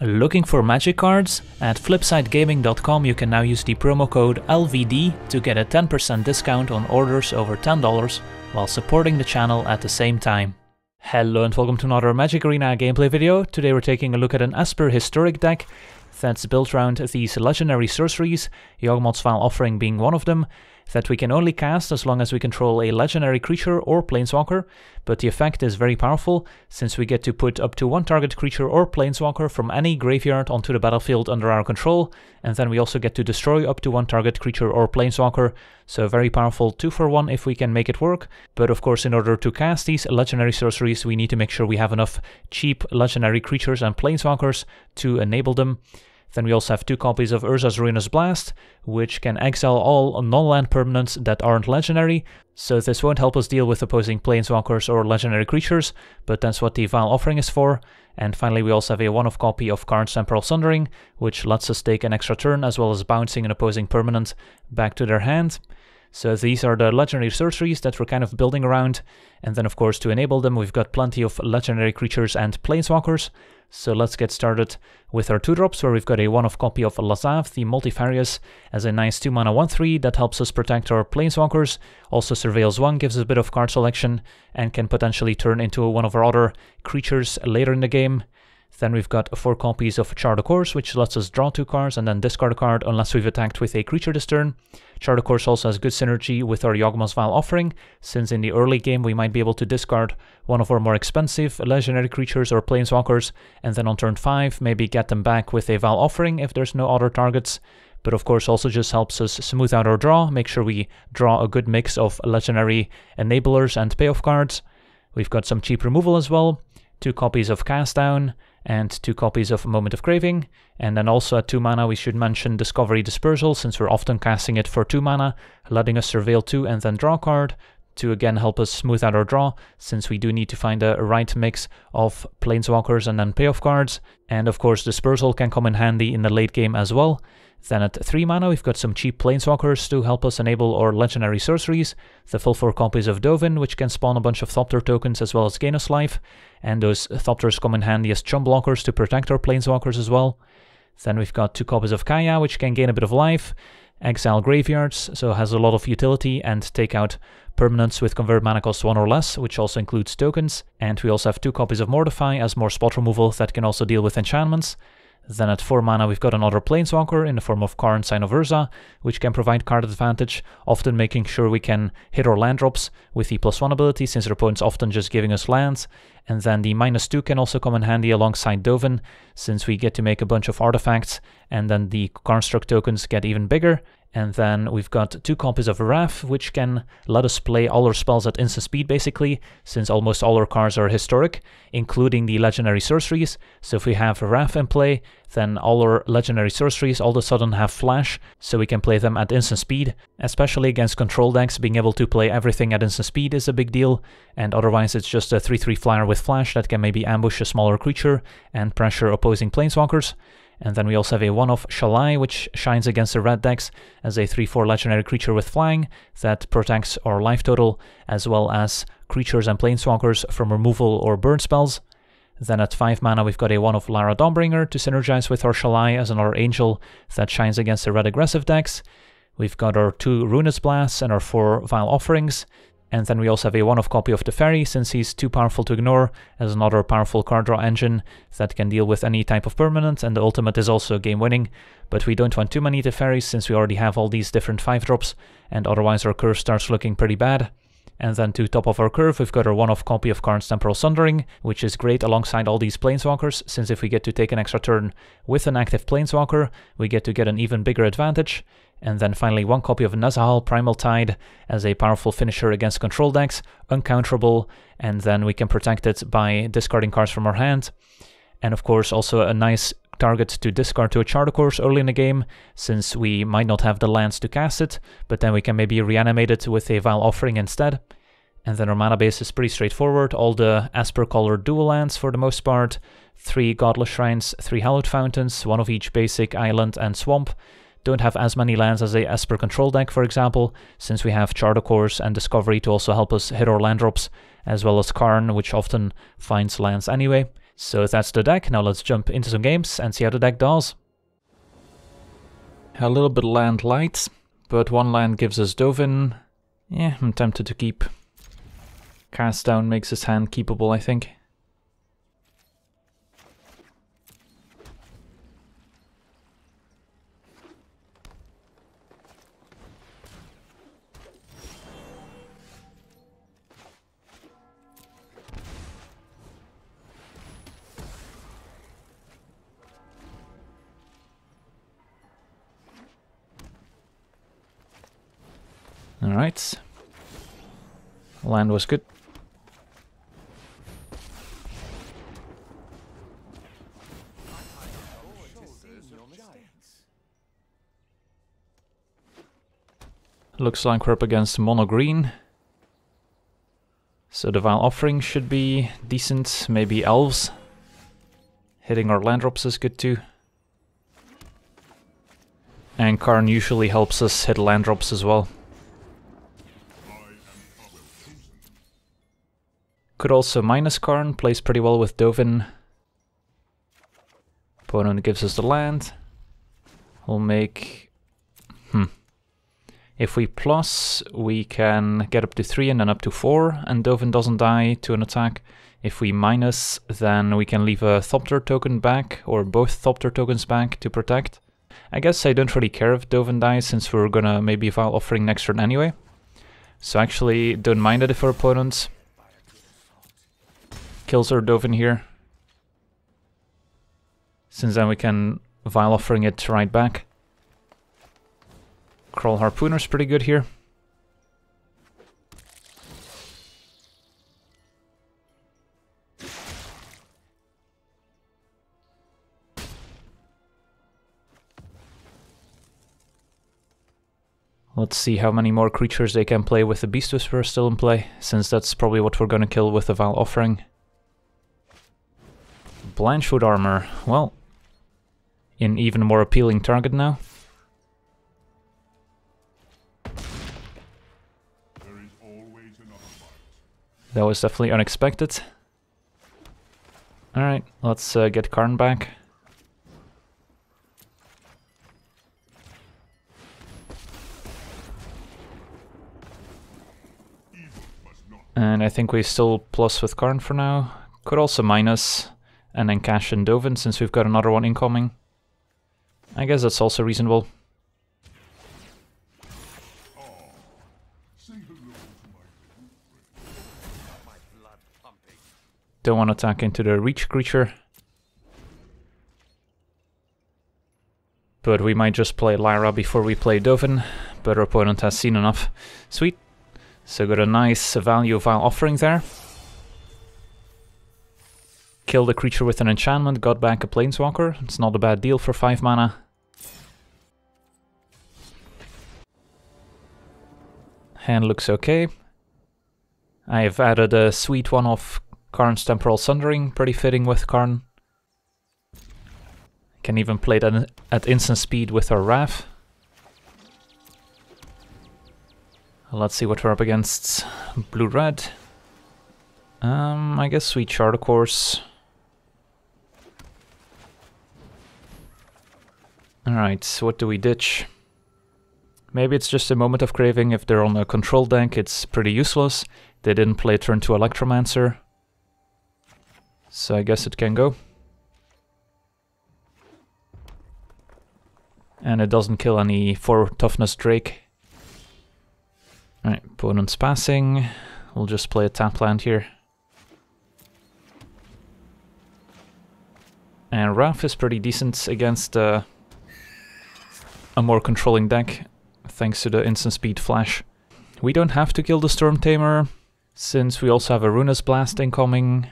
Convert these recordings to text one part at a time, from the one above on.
Looking for magic cards? At flipsidegaming.com you can now use the promo code LVD to get a 10% discount on orders over $10 while supporting the channel at the same time. Hello and welcome to another Magic Arena gameplay video. Today we're taking a look at an Esper Historic deck that's built around these legendary sorceries, Yawgmoth's Vile Offering being one of them, that we can only cast as long as we control a legendary creature or planeswalker, but the effect is very powerful since we get to put up to one target creature or planeswalker from any graveyard onto the battlefield under our control, and then we also get to destroy up to one target creature or planeswalker, so very powerful 2-for-1 if we can make it work. But of course, in order to cast these legendary sorceries, we need to make sure we have enough cheap legendary creatures and planeswalkers to enable them. Then we also have 2 copies of Urza's Ruinous Blast, which can exile all non-land permanents that aren't legendary, so this won't help us deal with opposing planeswalkers or legendary creatures, but that's what the Vile Offering is for. And finally we also have a one-off copy of Karn's Temporal Sundering, which lets us take an extra turn as well as bouncing an opposing permanent back to their hand. So these are the legendary sorceries that we're kind of building around, and then of course to enable them we've got plenty of legendary creatures and planeswalkers. So let's get started with our 2-drops, where we've got a one-off copy of Lazav, the Multifarious, as a nice 2-mana 1/3 that helps us protect our planeswalkers. Also Surveils 1 gives us a bit of card selection and can potentially turn into one of our other creatures later in the game. Then we've got 4 copies of Char de Course, which lets us draw 2 cards and then discard a card unless we've attacked with a creature this turn. Char de Course also has good synergy with our Yawgmoth's Vile Offering, since in the early game we might be able to discard one of our more expensive legendary creatures or planeswalkers, and then on turn 5 maybe get them back with a Vile Offering if there's no other targets. But of course also just helps us smooth out our draw, make sure we draw a good mix of legendary enablers and payoff cards. We've got some cheap removal as well, 2 copies of Cast Down, and 2 copies of Moment of Craving, and then also at 2 mana we should mention Discovery Dispersal, since we're often casting it for 2 mana, letting us Surveil 2 and then draw a card, to again help us smooth out our draw, since we do need to find a right mix of planeswalkers and then payoff cards, and of course Dispersal can come in handy in the late game as well. Then at 3 mana we've got some cheap planeswalkers to help us enable our legendary sorceries, the full 4 copies of Dovin, which can spawn a bunch of Thopter tokens as well as gain us life, and those Thopters come in handy as chump blockers to protect our planeswalkers as well. Then we've got 2 copies of Kaya, which can gain a bit of life, exile graveyards, so has a lot of utility, and take out permanents with convert mana cost 1 or less, which also includes tokens. And we also have 2 copies of Mortify as more spot removal that can also deal with enchantments. Then at 4 mana we've got another planeswalker in the form of Karn, Sign of Urza, which can provide card advantage, often making sure we can hit our land drops with the +1 ability, since our opponent's often just giving us lands. And then the -2 can also come in handy alongside Dovin, since we get to make a bunch of artifacts, and then the construct tokens get even bigger. And then we've got 2 copies of Wrath, which can let us play all our spells at instant speed basically, since almost all our cards are historic, including the legendary sorceries. So if we have Wrath in play, then all our legendary sorceries all of a sudden have flash, so we can play them at instant speed. Especially against control decks, being able to play everything at instant speed is a big deal, and otherwise it's just a 3/3 flyer with flash that can maybe ambush a smaller creature and pressure opposing planeswalkers. And then we also have a one-off Shalai, which shines against the red decks as a 3/4 legendary creature with flying that protects our life total, as well as creatures and planeswalkers from removal or burn spells. Then at 5 mana we've got a one-off Lara Dawnbringer to synergize with our Shalai as another angel that shines against the red aggressive decks. We've got our 2 Ruinous Blasts and our 4 Vile Offerings. And then we also have a one-off copy of Teferi, since he's too powerful to ignore, as another powerful card draw engine that can deal with any type of permanent, and the ultimate is also game-winning. But we don't want too many Teferis, since we already have all these different 5-drops, and otherwise our curve starts looking pretty bad. And then to top of our curve, we've got our one-off copy of Karn's Temporal Sundering, which is great alongside all these planeswalkers, since if we get to take an extra turn with an active planeswalker, we get to get an even bigger advantage. And then finally 1 copy of Nezahal Primal Tide as a powerful finisher against control decks, uncounterable, and then we can protect it by discarding cards from our hand. And of course also a nice target to discard to a Char de Course early in the game, since we might not have the lands to cast it, but then we can maybe reanimate it with a Vile Offering instead. And then our mana base is pretty straightforward, all the Esper colored dual lands for the most part, 3 Godless Shrines, 3 Hallowed Fountains, 1 of each basic island and swamp. Don't have as many lands as a Esper control deck, for example, since we have Char de Course and Discovery to also help us hit our land drops, as well as Karn, which often finds lands anyway. So that's the deck. Now let's jump into some games and see how the deck does. A little bit land light, but one land gives us Dovin. Yeah, I'm tempted to keep. Cast down makes his hand keepable, I think. Alright. Land was good. Looks like we're up against mono green. So the Vile Offering should be decent. Maybe Elves. Hitting our land drops is good too. And Karn usually helps us hit land drops as well. Could also minus Karn, plays pretty well with Dovin. Opponent gives us the land. We'll make... If we plus, we can get up to 3 and then up to 4, and Dovin doesn't die to an attack. If we minus, then we can leave a Thopter token back, or both Thopter tokens back to protect. I guess I don't really care if Dovin dies, since we're gonna maybe Vile Offering next turn anyway. So actually, don't mind it if our opponent kills our Dovin here, since then we can Vile Offering it right back. Kroll Harpooner's pretty good here. Let's see how many more creatures they can play with the Beast Whisperer still in play, since that's probably what we're gonna kill with the Vile Offering. Blanchwood Armor, well, an even more appealing target now. That was definitely unexpected. Alright, let's get Karn back. And I think we still plus with Karn for now. Could also minus and then cash in Dovin since we've got another one incoming. I guess that's also reasonable. Don't want to attack into the reach creature. But we might just play Lyra before we play Dovin, but our opponent has seen enough. Sweet. So got a nice value Vile Offering there. Killed the creature with an enchantment, got back a Planeswalker. It's not a bad deal for 5 mana. Hand looks okay. I have added a sweet one of Karn's Temporal Sundering, pretty fitting with Karn. Can even play that at instant speed with our Wrath. Let's see what we're up against. Blue-red. I guess we chart a course. Alright, so what do we ditch? Maybe it's just a Moment of Craving. If they're on a control deck, it's pretty useless. They didn't play turn 2 Electromancer. So I guess it can go. And it doesn't kill any 4 toughness Drake. Alright, opponent's passing. We'll just play a tap land here. And Wrath is pretty decent against a more controlling deck, thanks to the instant speed flash. We don't have to kill the Storm Tamer, since we also have a Ruinous Blast incoming.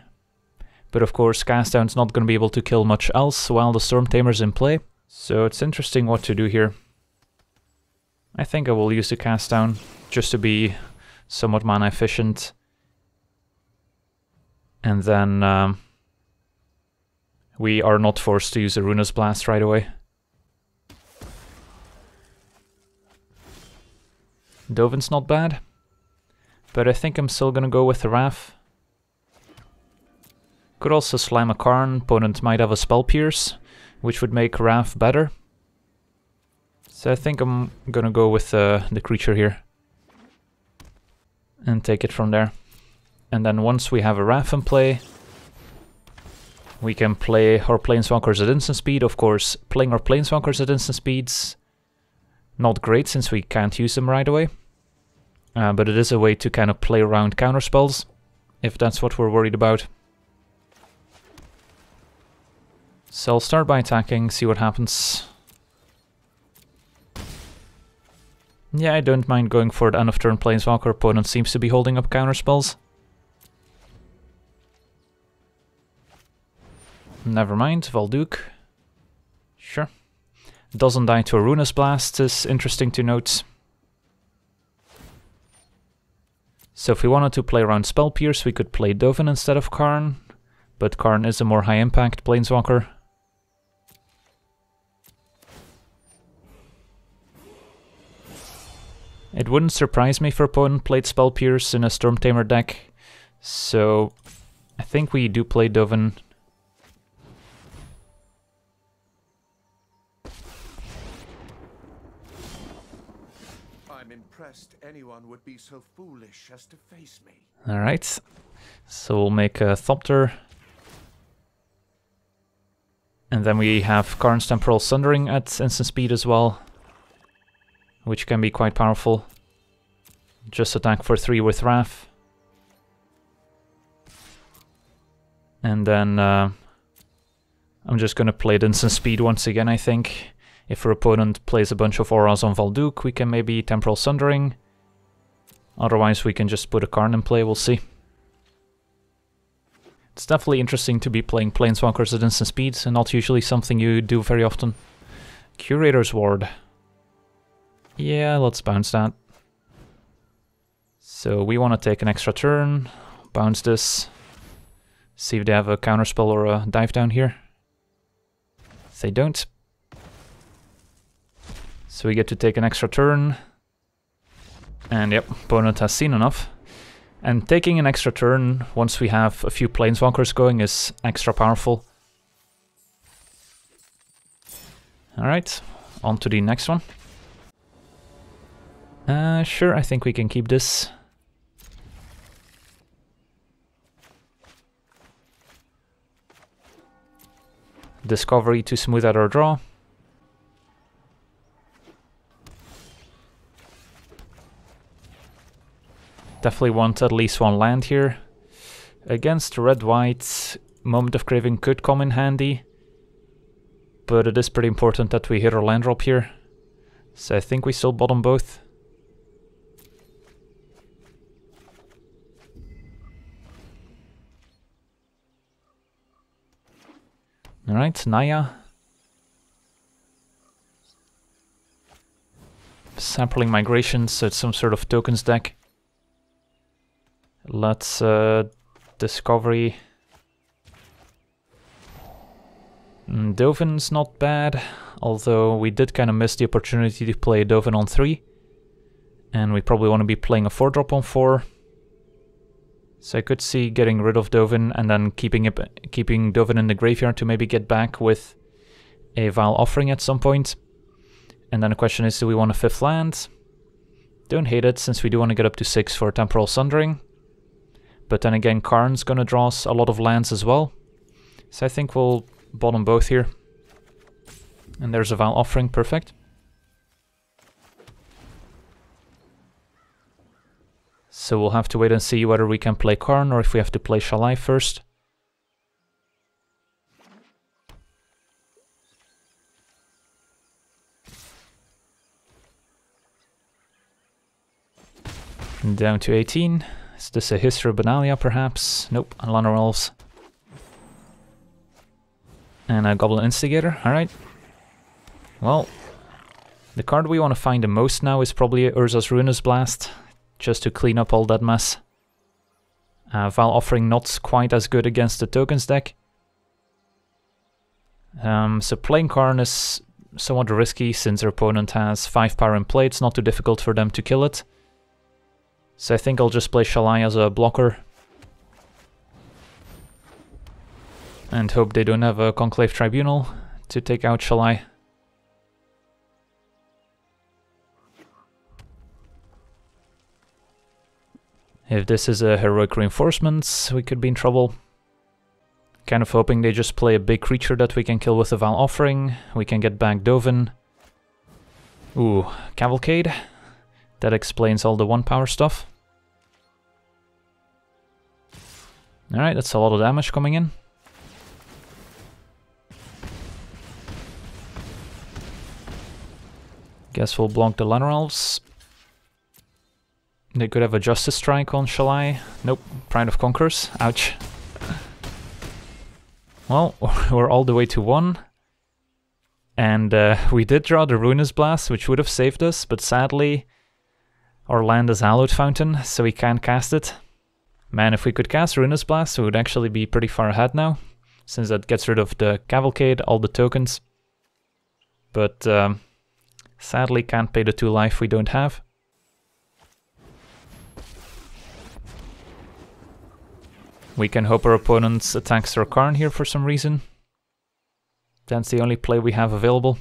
But of course, Cast Down's not going to be able to kill much else while the Storm Tamer's in play. So it's interesting what to do here. I think I will use the Cast Down, just to be somewhat mana efficient. And then we are not forced to use a Ruinous Blast right away. Dovin's not bad, but I think I'm still gonna go with the Wrath. Could also slam a Karn. Opponent might have a Spell Pierce, which would make Wrath better. So I think I'm gonna go with the creature here. And take it from there. And then once we have a Wrath in play, we can play our Planeswalkers at instant speed. Of course, playing our Planeswalkers at instant speed's not great since we can't use them right away. But it is a way to kind of play around counterspells, if that's what we're worried about. So I'll start by attacking, see what happens. Yeah, I don't mind going for the end of turn Planeswalker. Opponent seems to be holding up counterspells. Never mind, Valduk. Sure. Doesn't die to a Ruinous Blast is interesting to note. So if we wanted to play around Spell Pierce, we could play Dovin instead of Karn. But Karn is a more high impact Planeswalker. It wouldn't surprise me if our opponent played Spell Pierce in a Storm Tamer deck. So I think we do play Dovin. I'm impressed anyone would be so foolish as to face me. Alright, so we'll make a Thopter. And then we have Karn's Temporal Sundering at instant speed as well, which can be quite powerful. Just attack for 3 with Wrath. And then I'm just gonna play the instant speed once again, I think. If our opponent plays a bunch of auras on Valduk, we can maybe Temporal Sundering. Otherwise we can just put a Karn in play, we'll see. It's definitely interesting to be playing Planeswalkers at instant speed, and not usually something you do very often. Curator's Ward. Yeah, let's bounce that. So we want to take an extra turn, bounce this, see if they have a counterspell or a dive down here. If they don't. So we get to take an extra turn. And yep, opponent has seen enough. And taking an extra turn once we have a few Planeswalkers going is extra powerful. Alright, on to the next one. Sure, I think we can keep this. Discovery to smooth out our draw. Definitely want at least one land here. Against red-white, Moment of Craving could come in handy. But it is pretty important that we hit our land drop here. So I think we still bottom both. Alright, Naya. Sampling Migration, so it's some sort of tokens deck. Let's Discovery. Dovin's not bad, although we did kind of miss the opportunity to play Dovin on 3. And we probably want to be playing a 4-drop on 4. So I could see getting rid of Dovin and then keeping Dovin in the graveyard to maybe get back with a Vile Offering at some point. And then the question is, do we want a 5th land? Don't hate it, since we do want to get up to 6 for Temporal Sundering. But then again, Karn's gonna draw us a lot of lands as well. So I think we'll bottom both here. And there's a Vile Offering, perfect. So we'll have to wait and see whether we can play Karn or if we have to play Shalai first. And down to 18. Is this a History of Benalia perhaps? Nope, Llanowar Elves. And a Goblin Instigator, alright. Well, the card we want to find the most now is probably Urza's Ruinous Blast, just to clean up all that mess. Vile Offering not quite as good against the tokens deck. So playing Karn is somewhat risky since their opponent has 5 power in play. It's not too difficult for them to kill it. So I think I'll just play Shalai as a blocker. And hope they don't have a Conclave Tribunal to take out Shalai. If this is a Heroic Reinforcements, we could be in trouble. Kind of hoping they just play a big creature that we can kill with a Val Offering. We can get back Dovin. Ooh, Cavalcade. That explains all the 1-power stuff. Alright, that's a lot of damage coming in. Guess we'll block the Llanowar Elves. They could have a Justice Strike on Shalai. Nope, Pride of Conquerors. Ouch. Well, we're all the way to 1. And we did draw the Ruinous Blast, which would have saved us, but sadly our land is Hallowed Fountain, so we can't cast it. Man, if we could cast Ruinous Blast, we would actually be pretty far ahead now, since that gets rid of the Cavalcade, all the tokens. But sadly can't pay the 2 life we don't have. We can hope our opponent attacks our Karn here for some reason. That's the only play we have available.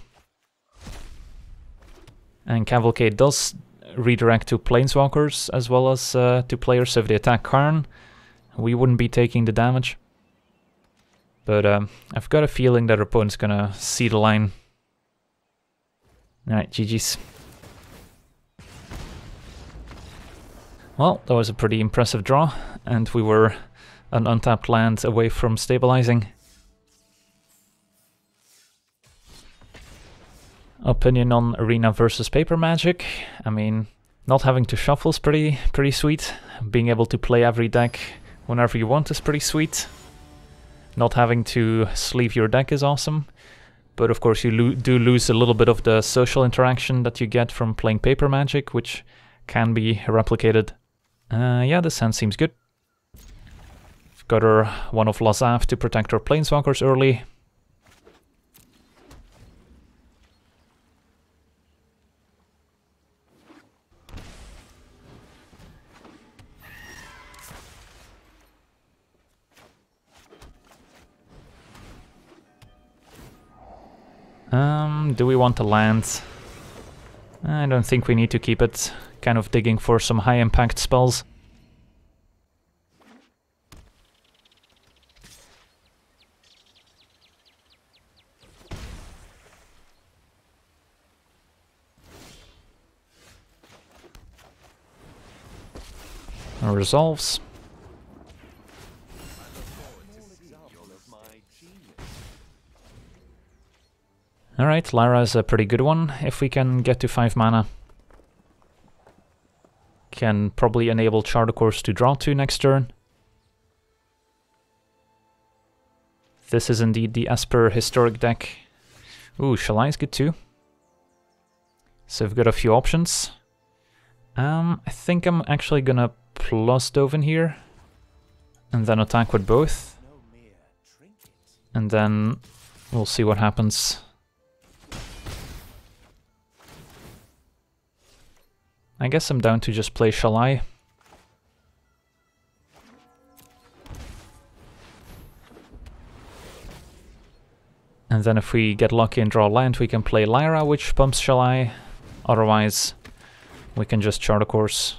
And Cavalcade does redirect to Planeswalkers as well as to players, so if they attack Karn, we wouldn't be taking the damage. But I've got a feeling that our opponent's gonna see the line. Alright, GG's. Well, that was a pretty impressive draw, and we were an untapped land away from stabilizing. Opinion on Arena versus Paper Magic. I mean, not having to shuffle is pretty sweet. Being able to play every deck whenever you want is pretty sweet. Not having to sleeve your deck is awesome. But of course you do lose a little bit of the social interaction that you get from playing Paper Magic, which can be replicated. Yeah, this hand seems good. We've got our one of Lazav to protect our Planeswalkers early. Do we want to land? I don't think we need to keep it. Kind of digging for some high impact spells. Resolves. Alright, Lara is a pretty good one if we can get to 5 mana. Can probably enable Chartercourse to draw 2 next turn. This is indeed the Esper Historic deck. Ooh, Shalai is good too. So we've got a few options. I think I'm actually gonna plus Dovin here. And then attack with both. And then we'll see what happens. I guess I'm down to just play Shalai. And then if we get lucky and draw land, we can play Lyra, which pumps Shalai. Otherwise, we can just chart a course.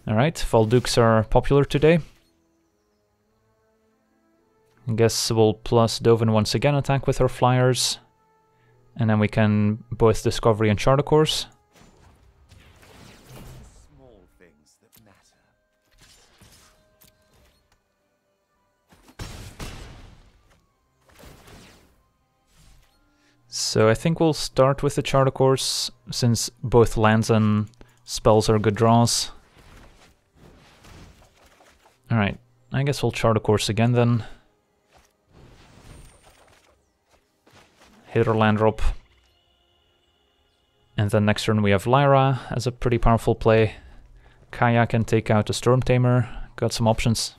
Alright, Valdukes are popular today. I guess we'll plus Dovin once again, attack with our flyers. And then we can both Discovery and chart a course. Small things that matter. So I think we'll start with the chart a course, since both lands and spells are good draws. Alright, I guess we'll chart a course again then. Hit our land drop. And then next turn we have Lyra as a pretty powerful play. Kaya can take out a Storm Tamer. Got some options.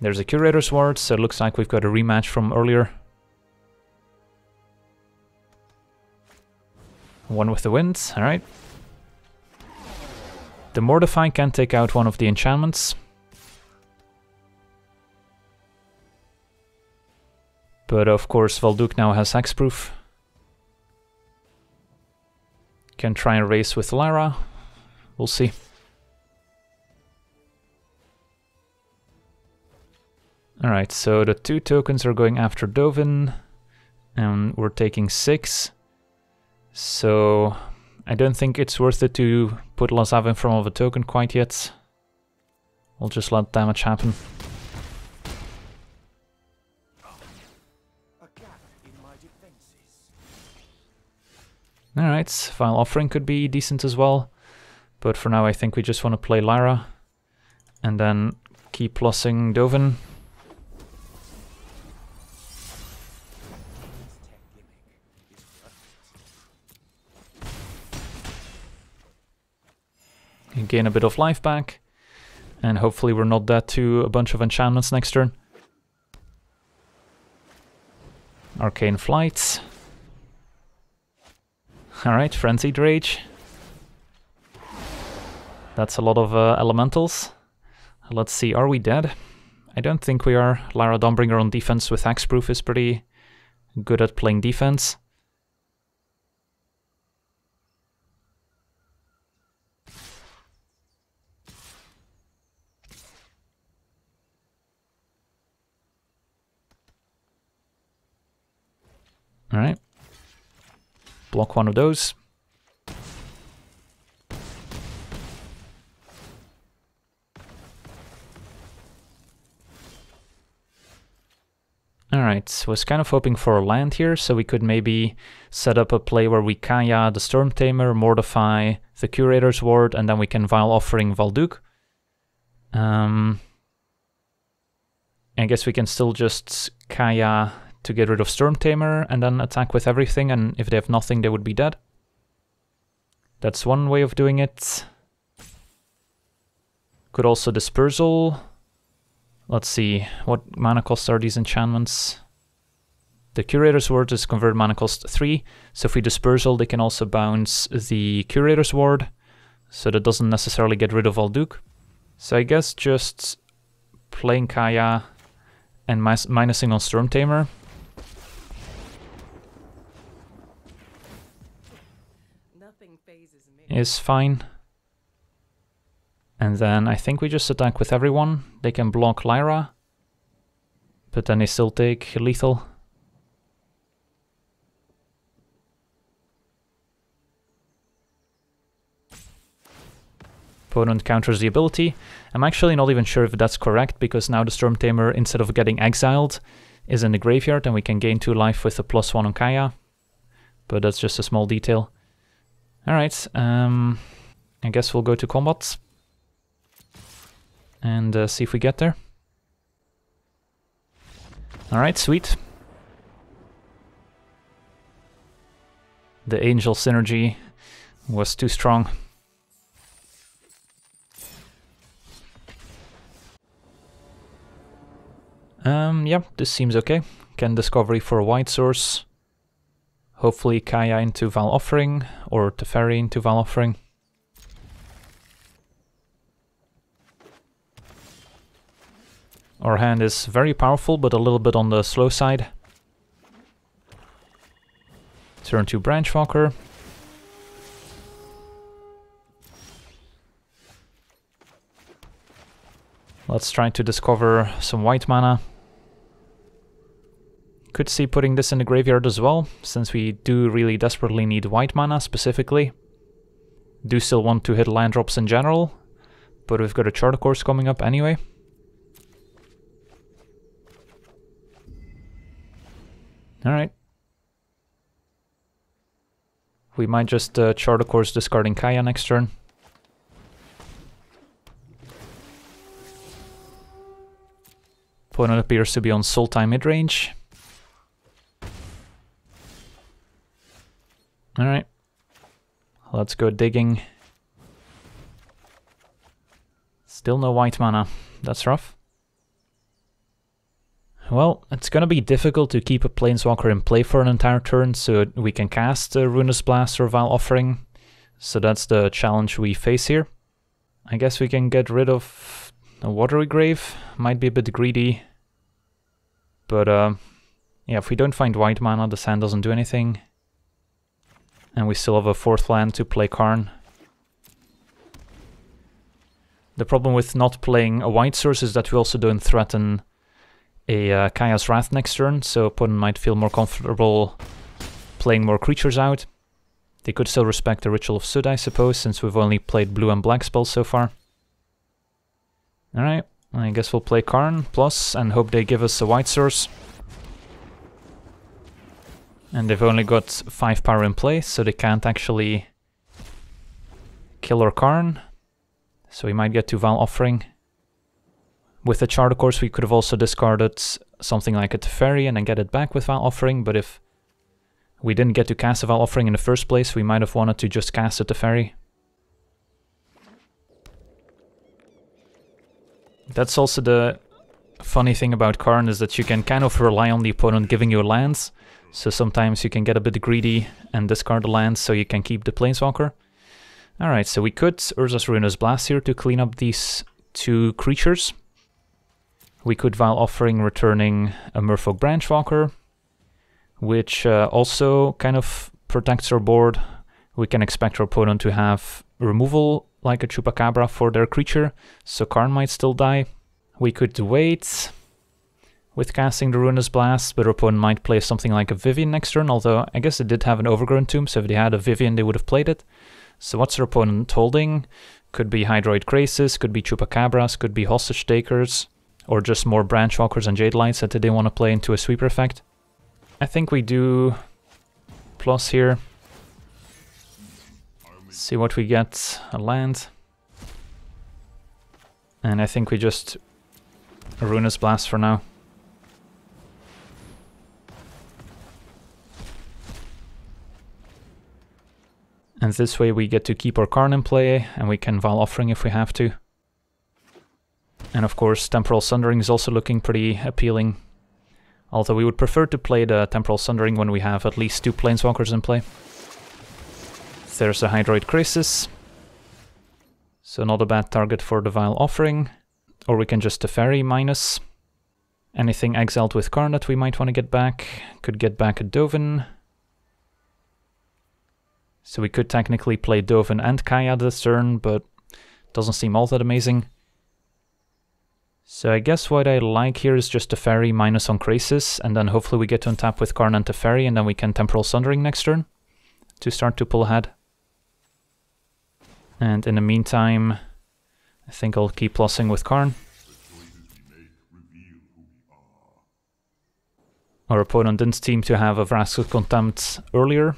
There's a Curator's Ward, so it looks like we've got a rematch from earlier. One with the wind, alright. The Mortify can take out one of the enchantments. But of course Valduk now has hexproof. Can try and race with Lyra. We'll see. Alright, so the 2 tokens are going after Dovin. And we're taking 6. So I don't think it's worth it to put Lazav in front of a token quite yet. We'll just let damage happen. Alright, Vile Offering could be decent as well. But for now I think we just want to play Lyra. And then keep plussing Dovin. And gain a bit of life back. And hopefully we're not dead to a bunch of enchantments next turn. Arcane Flight. Alright, Frenzied Rage. That's a lot of elementals. Let's see, are we dead? I don't think we are. Lyra Dawnbringer on defense with hexproof is pretty good at playing defense. Alright. Block one of those. Alright, was kind of hoping for a land here, so we could maybe set up a play where we Kaya the Storm Tamer, Mortify the Curator's Ward, and then we can Vile Offering Valduk. I guess we can still just Kaya to get rid of Storm Tamer and then attack with everything, and if they have nothing they would be dead. That's one way of doing it. Could also Dispersal. Let's see, what mana cost are these enchantments? The Curator's Ward is convert mana cost 3, so if we Dispersal they can also bounce the Curator's Ward, so that doesn't necessarily get rid of Valduk. So I guess just playing Kaya and minusing on Storm Tamer. Is fine. And then I think we just attack with everyone. They can block Lyra, but then they still take lethal. Opponent counters the ability. I'm actually not even sure if that's correct, because now the Storm Tamer, instead of getting exiled, is in the graveyard and we can gain 2 life with a +1 on Kaya. But that's just a small detail. Alright, I guess we'll go to combat and see if we get there. Alright, sweet. The Angel synergy was too strong. Yeah, this seems okay. Can Discovery for a white source. Hopefully Kaya into Vile Offering, or Teferi into Vile Offering. Our hand is very powerful, but a little bit on the slow side. Turn to Branchwalker. Let's try to discover some white mana. Could see putting this in the graveyard as well, since we do really desperately need white mana specifically. Do still want to hit land drops in general, but we've got a Charter Course coming up anyway. Alright. We might just Charter Course discarding Kaya next turn. Opponent appears to be on Sultai midrange. Alright. Let's go digging. Still no white mana. That's rough. Well, it's gonna be difficult to keep a Planeswalker in play for an entire turn, so we can cast Ruinous Blast or Vile Offering. So that's the challenge we face here. I guess we can get rid of a Watery Grave. Might be a bit greedy. But Yeah, if we don't find white mana, this hand doesn't do anything. And we still have a 4th land to play Karn. The problem with not playing a white source is that we also don't threaten a Kaya's Wrath next turn, so opponent might feel more comfortable playing more creatures out. They could still respect the Ritual of Sud, I suppose, since we've only played blue and black spells so far. Alright, I guess we'll play Karn plus and hope they give us a white source. And they've only got 5 power in play, so they can't actually kill our Karn. So we might get to Val Offering. With the chart, of course, we could have also discarded something like a Teferi and then get it back with Val Offering, but if we didn't get to cast a Val Offering in the first place, we might have wanted to just cast a Teferi. That's also the funny thing about Karn, is that you can kind of rely on the opponent giving you lands. So sometimes you can get a bit greedy and discard the lands so you can keep the Planeswalker. Alright, so we could Urza's Ruinous Blast here to clean up these 2 creatures. We could Val Offering, returning a Merfolk Branchwalker, which also kind of protects our board. We can expect our opponent to have removal like a Chupacabra for their creature, so Karn might still die. We could wait with casting the Ruinous Blast, but our opponent might play something like a Vivian next turn, although I guess it did have an Overgrown Tomb, so if they had a Vivian they would have played it. So what's our opponent holding? Could be Hydroid Krasis, could be Chupacabras, could be Hostage Takers, or just more Branchwalkers and Jade Lights that they didn't want to play into a sweeper effect. I think we do plus here. See what we get, a land. And I think we just Ruinous Blast for now. And this way we get to keep our Karn in play, and we can Val Offering if we have to. And of course, Temporal Sundering is also looking pretty appealing. Although we would prefer to play the Temporal Sundering when we have at least 2 Planeswalkers in play. There's a Hydroid Krasis. So not a bad target for the Val Offering. Or we can just Teferi minus anything exiled with Karn that we might want to get back. Could get back a Dovin. So we could technically play Dovin and Kaya this turn, but doesn't seem all that amazing. So I guess what I like here is just Teferi minus on Krasis, and then hopefully we get to untap with Karn and Teferi, and then we can Temporal Sundering next turn to start to pull ahead. And in the meantime, I think I'll keep plussing with Karn. Our opponent didn't seem to have a Vraska's Contempt earlier,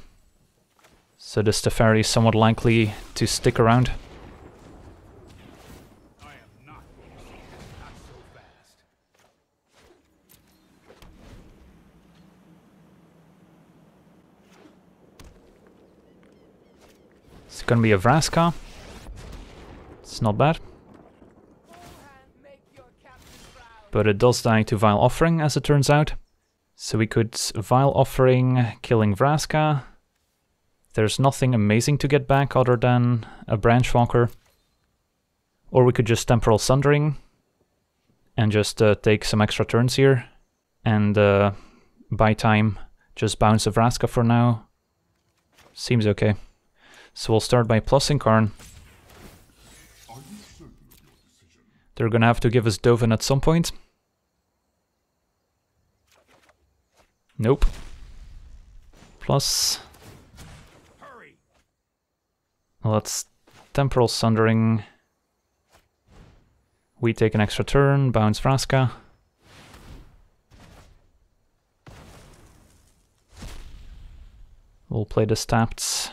so this Teferi is somewhat likely to stick around. It's gonna be a Vraska. It's not bad. But it does die to Vile Offering, as it turns out. So we could Vile Offering, killing Vraska. There's nothing amazing to get back other than a Branchwalker. Or we could just Temporal Sundering and just take some extra turns here. And buy time, just bounce a Vraska for now. Seems okay. So we'll start by plussing Karn. They're gonna have to give us Dovin at some point. Nope. Plus. Let's Temporal Sundering. We take an extra turn, bounce Vraska. We'll play this tapped.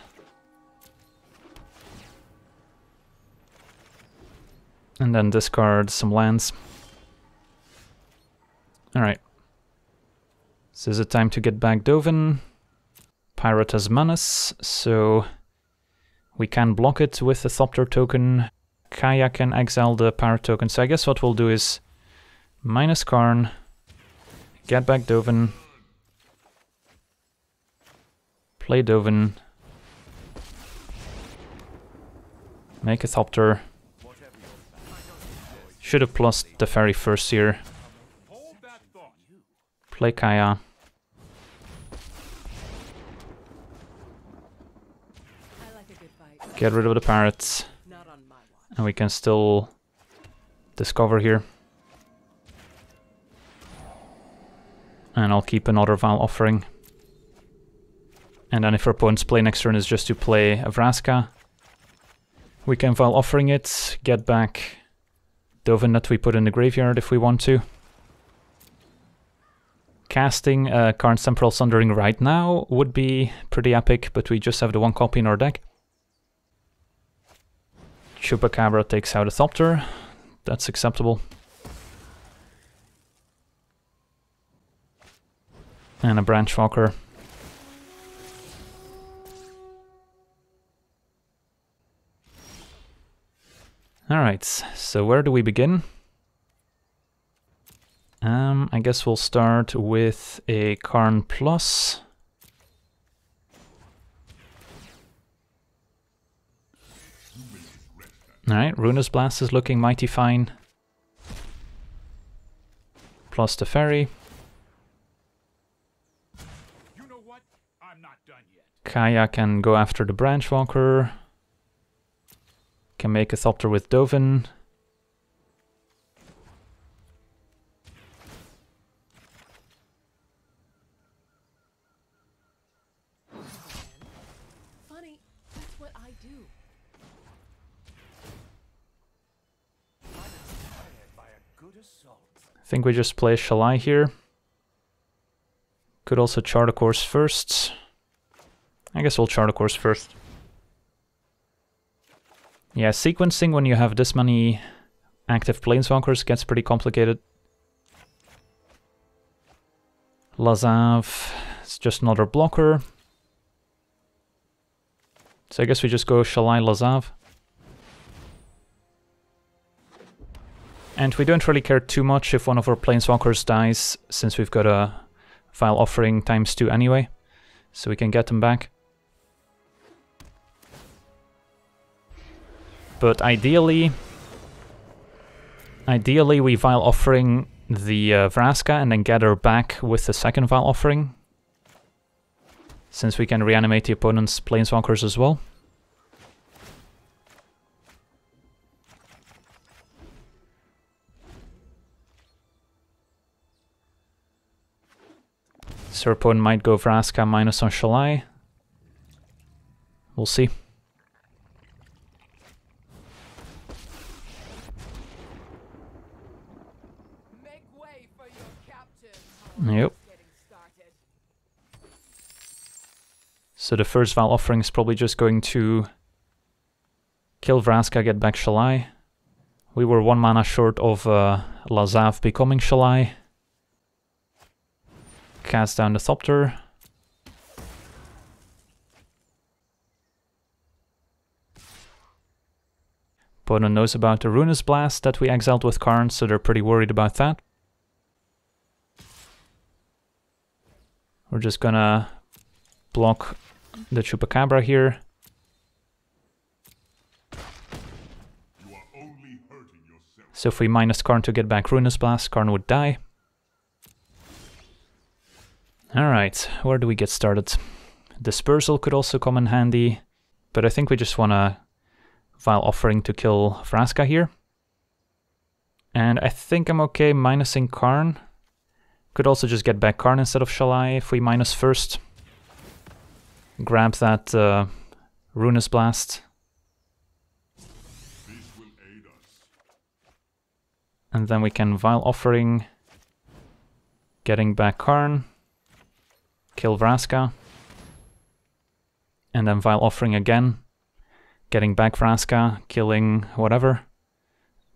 And then discard some lands. Alright. So is it time to get back Dovin? Pirate has Menace, so we can block it with the Thopter token. Kaya can exile the Pirate token, so I guess what we'll do is minus Karn, get back Dovin, play Dovin, make a Thopter. Should have plussed the Teferi first here. Play Kaya. Get rid of the parrots. And we can still discover here. And I'll keep another Vile Offering. And then if our opponent's play next turn is just to play a Vraska, we can Vile Offering it, get back Dovin that we put in the graveyard if we want to. Casting Karn's Temporal Sundering right now would be pretty epic, but we just have the one copy in our deck. Chupacabra takes out a Thopter. That's acceptable. And a Branchwalker. Alright, so where do we begin? I guess we'll start with a Karn Plus. Alright, Runus Blast is looking mighty fine. Plus the Ferry. You know what? I'm not done yet. Kaya can go after the Branchwalker. Can make a Thopter with Dovin. Funny, that's what I do. I think we just play Shalai here. Could also chart a course first. I guess we'll chart a course first. Yeah, sequencing when you have this many active Planeswalkers gets pretty complicated. Lazav is just another blocker. So I guess we just go Shalai Lazav. And we don't really care too much if one of our Planeswalkers dies, since we've got a Vile Offering ×2 anyway. So we can get them back. But ideally we Vile Offering the Vraska and then get her back with the second Vile Offering, since we can reanimate the opponent's Planeswalkers as well. So our opponent might go Vraska minus on Shalai. We'll see. Yep. So the first Vile Offering is probably just going to kill Vraska, get back Shalai. We were 1 mana short of Lazav becoming Shalai. Cast down the Thopter. Opponent knows about the Runus Blast that we exiled with Karn, so they're pretty worried about that. We're just gonna block the Chupacabra here. So if we minus Karn to get back Runus Blast, Karn would die. Alright, where do we get started? Dispersal could also come in handy, but I think we just wanna Vile Offering to kill Vraska here. And I think I'm okay minusing Karn. Could also just get back Karn instead of Shalai if we minus first. Grab that Runus Blast. And then we can Vile Offering, getting back Karn, kill Vraska. And then Vile Offering again, getting back Vraska, killing whatever.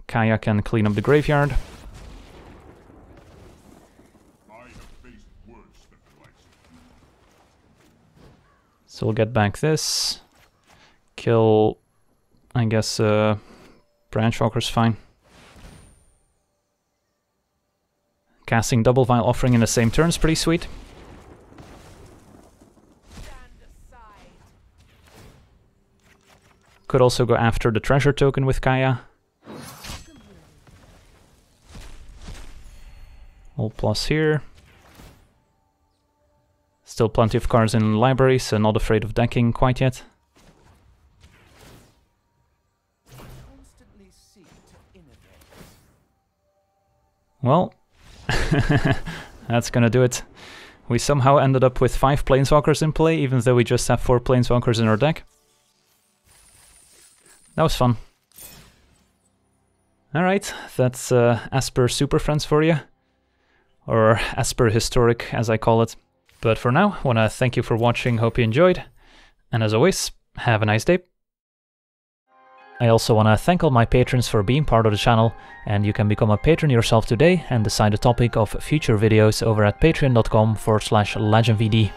Kaya can clean up the graveyard. So we'll get back this, kill, I guess, Branchwalker's fine. Casting double Vile Offering in the same turn is pretty sweet. Could also go after the treasure token with Kaya. All plus here. Still plenty of cards in library, so not afraid of decking quite yet. Well, that's gonna do it. We somehow ended up with 5 Planeswalkers in play, even though we just have 4 Planeswalkers in our deck. That was fun. Alright, that's Esper Super Friends for you. Or Esper Historic, as I call it. But for now, I want to thank you for watching, hope you enjoyed. And as always, have a nice day. I also want to thank all my patrons for being part of the channel, and you can become a patron yourself today and decide the topic of future videos over at patreon.com/LegenVD.